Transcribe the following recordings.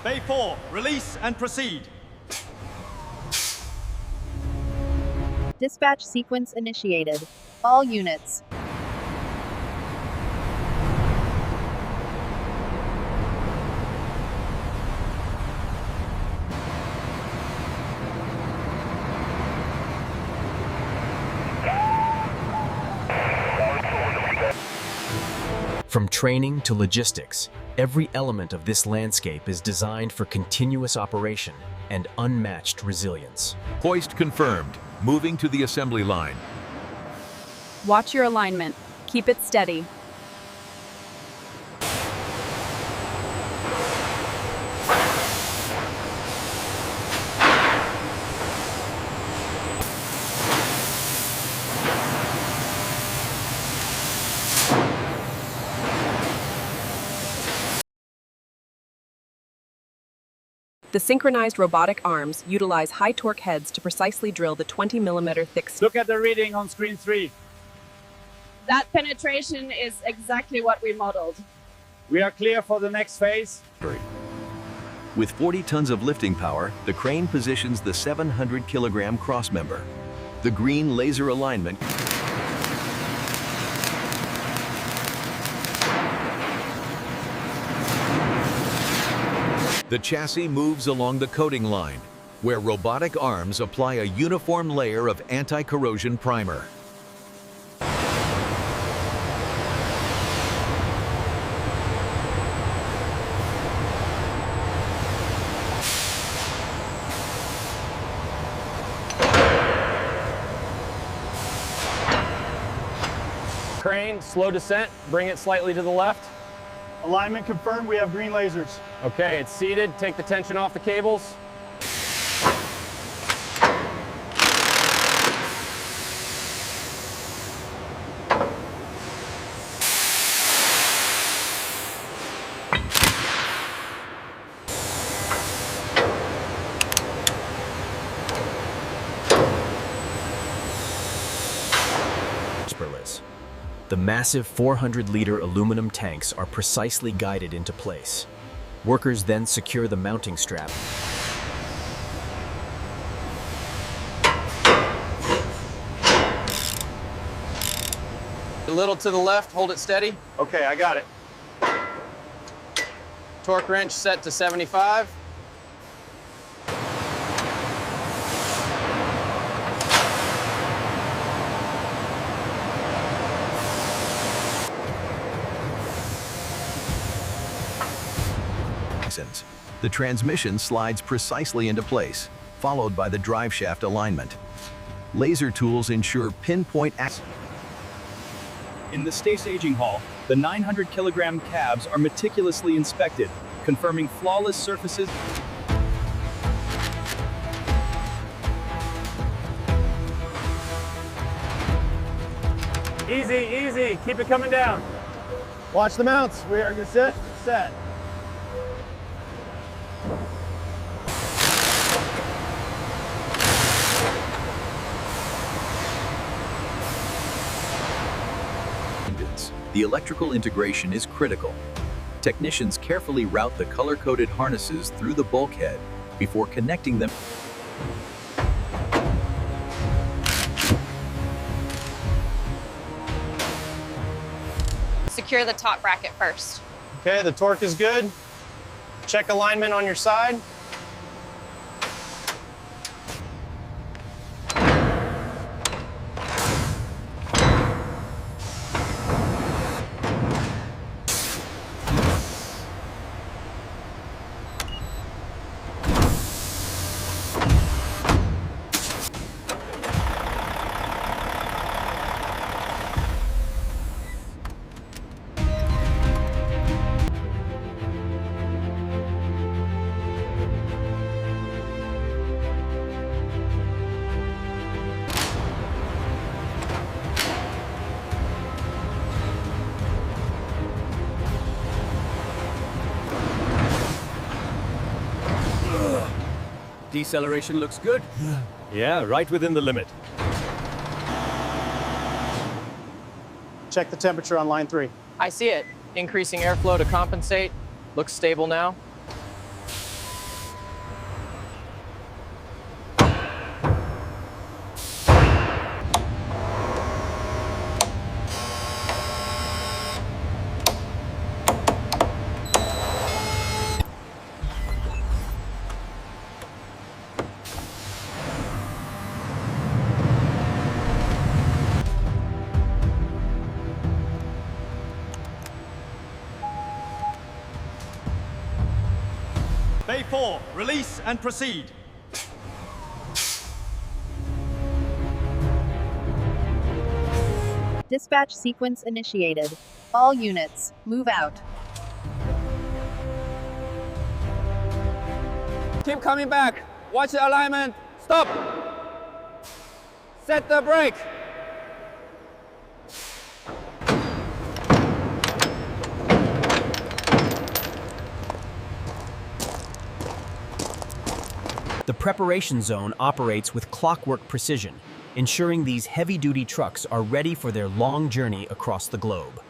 Bay 4, release and proceed. Dispatch sequence initiated. All units. From training to logistics, every element of this landscape is designed for continuous operation and unmatched resilience. Hoist confirmed. Moving to the assembly line. Watch your alignment. Keep it steady. The synchronized robotic arms utilize high-torque heads to precisely drill the 20mm thick Look at the reading on screen 3. That penetration is exactly what we modeled. We are clear for the next phase. With 40 tons of lifting power, the crane positions the 700-kilogram crossmember. The green laser alignment The chassis moves along the coating line, where robotic arms apply a uniform layer of anti-corrosion primer. Crane, slow descent, bring it slightly to the left. Alignment confirmed, we have green lasers. Okay, it's seated, take the tension off the cables. The massive 400-liter aluminum tanks are precisely guided into place. Workers then secure the mounting strap. A little to the left, hold it steady. Okay, I got it. Torque wrench set to 75. The transmission slides precisely into place, followed by the drive shaft alignment. Laser tools ensure pinpoint accuracy. In the staging hall, the 900-kilogram cabs are meticulously inspected, confirming flawless surfaces. Easy, easy, keep it coming down. Watch the mounts, we are set. The electrical integration is critical. Technicians carefully route the color-coded harnesses through the bulkhead before connecting them. Secure the top bracket first. Okay, the torque is good. Check alignment on your side. Deceleration looks good. Yeah, right within the limit. Check the temperature on line 3. I see it. Increasing airflow to compensate. Looks stable now. Bay 4, release and proceed. Dispatch sequence initiated. All units, move out. Keep coming back. Watch the alignment. Stop. Set the brake. The preparation zone operates with clockwork precision, ensuring these heavy-duty trucks are ready for their long journey across the globe.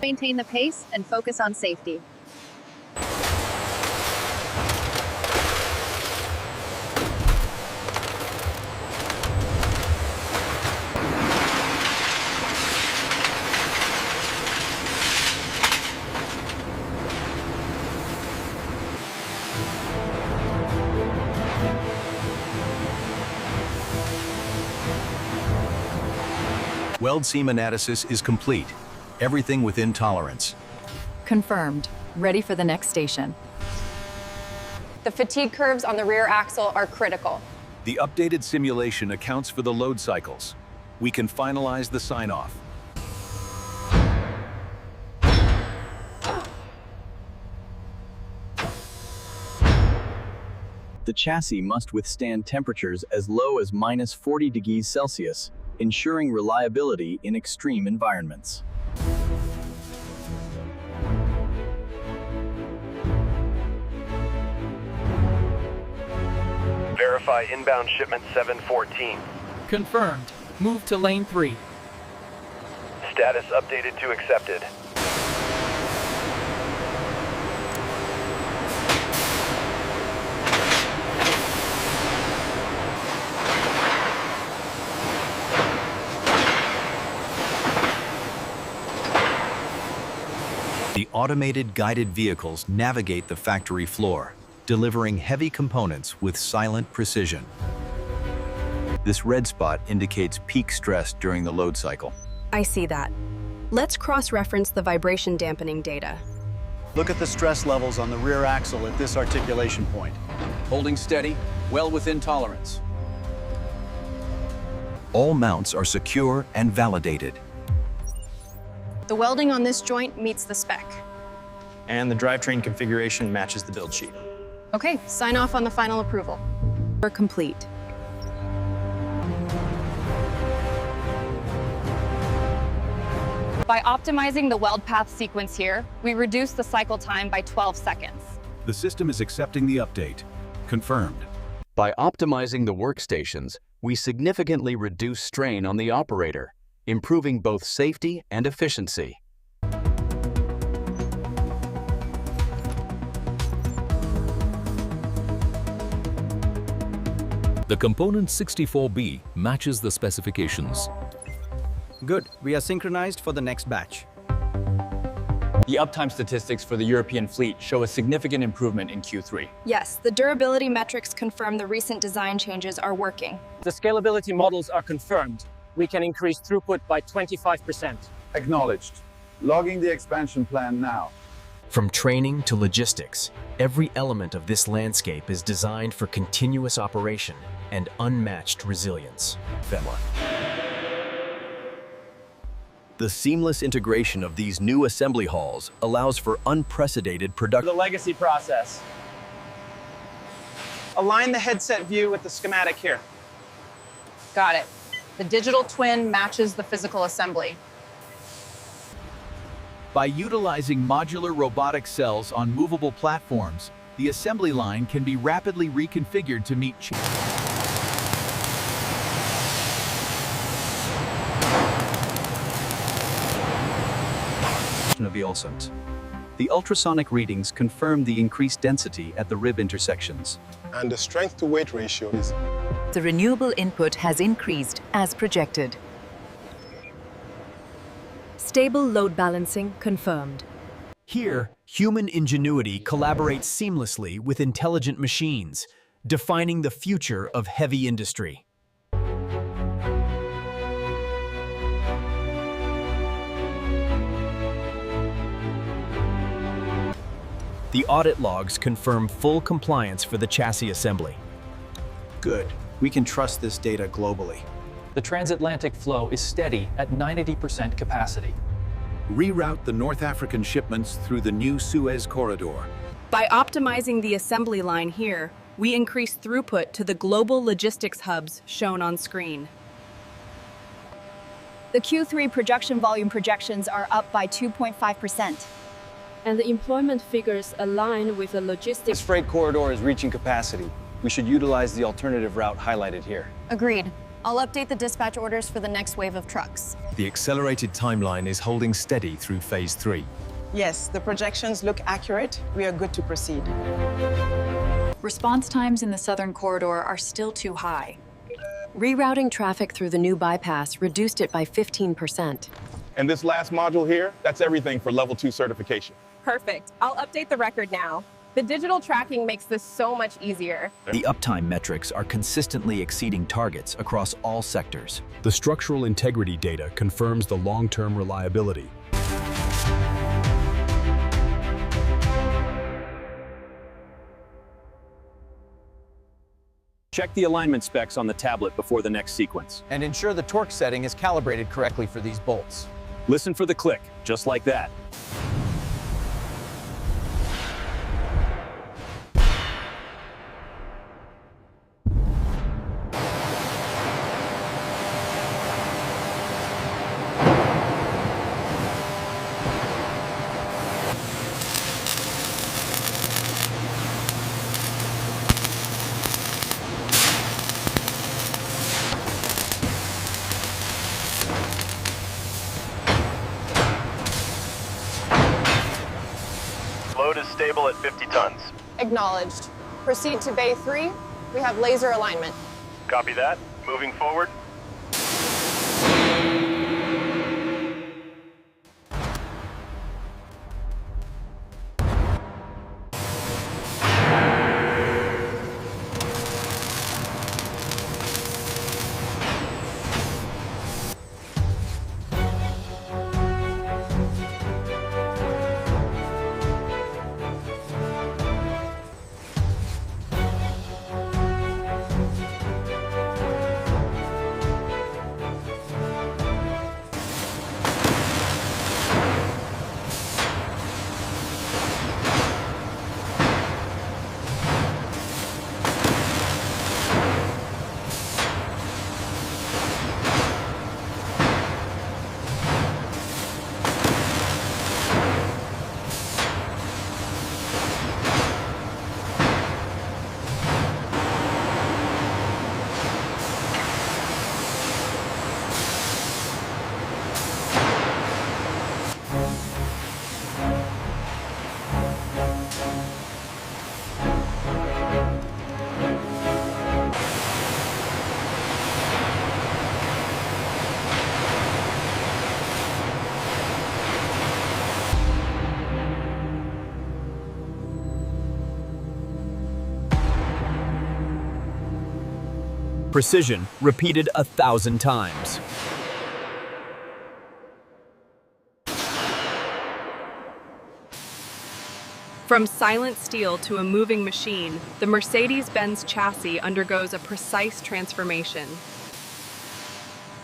Maintain the pace and focus on safety. Weld seam analysis is complete. Everything within tolerance. Confirmed. Ready for the next station. The fatigue curves on the rear axle are critical. The updated simulation accounts for the load cycles. We can finalize the sign-off. The chassis must withstand temperatures as low as -40 degrees Celsius, ensuring reliability in extreme environments. Verify inbound shipment 714. Confirmed. Move to lane 3. Status updated to accepted. The automated guided vehicles navigate the factory floor, delivering heavy components with silent precision. This red spot indicates peak stress during the load cycle. I see that. Let's cross-reference the vibration dampening data. Look at the stress levels on the rear axle at this articulation point. Holding steady, well within tolerance. All mounts are secure and validated. The welding on this joint meets the spec. And the drivetrain configuration matches the build sheet. Okay, sign off on the final approval. We're complete. By optimizing the weld path sequence here, we reduce the cycle time by 12 seconds. The system is accepting the update. Confirmed. By optimizing the workstations, we significantly reduce strain on the operator, improving both safety and efficiency. The component 64B matches the specifications. Good. We are synchronized for the next batch. The uptime statistics for the European fleet show a significant improvement in Q3. Yes, the durability metrics confirm the recent design changes are working. The scalability models are confirmed. We can increase throughput by 25%. Acknowledged. Logging the expansion plan now. From training to logistics, every element of this landscape is designed for continuous operation and unmatched resilience. The seamless integration of these new assembly halls allows for unprecedented production. The legacy process. Align the headset view with the schematic here. Got it. The digital twin matches the physical assembly. By utilizing modular robotic cells on movable platforms, the assembly line can be rapidly reconfigured to meet of the ulcent. The ultrasonic readings confirm the increased density at the rib intersections. And the strength-to-weight ratio is... The renewable input has increased as projected. Stable load balancing confirmed. Here, human ingenuity collaborates seamlessly with intelligent machines, defining the future of heavy industry. The audit logs confirm full compliance for the chassis assembly. Good. We can trust this data globally. The transatlantic flow is steady at 90% capacity. Reroute the North African shipments through the new Suez corridor. By optimizing the assembly line here, we increase throughput to the global logistics hubs shown on screen. The Q3 production volume projections are up by 2.5%. And the employment figures align with the logistics. This freight corridor is reaching capacity. We should utilize the alternative route highlighted here. Agreed. I'll update the dispatch orders for the next wave of trucks. The accelerated timeline is holding steady through Phase 3. Yes, the projections look accurate. We are good to proceed. Response times in the southern corridor are still too high. Rerouting traffic through the new bypass reduced it by 15%. And this last module here, that's everything for Level 2 certification. Perfect. I'll update the record now. The digital tracking makes this so much easier. The uptime metrics are consistently exceeding targets across all sectors. The structural integrity data confirms the long-term reliability. Check the alignment specs on the tablet before the next sequence. And ensure the torque setting is calibrated correctly for these bolts. Listen for the click, just like that. Load is stable at 50 tons. Acknowledged. Proceed to Bay 3. We have laser alignment. Copy that. Moving forward. Precision repeated 1,000 times. From silent steel to a moving machine, the Mercedes-Benz chassis undergoes a precise transformation.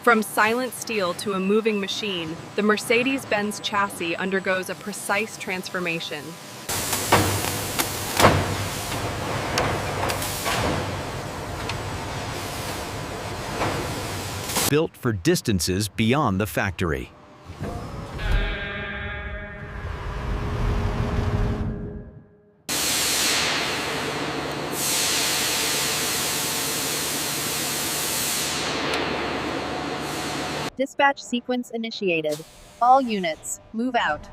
From silent steel to a moving machine, the Mercedes-Benz chassis undergoes a precise transformation. Built for distances beyond the factory. Dispatch sequence initiated. All units, move out.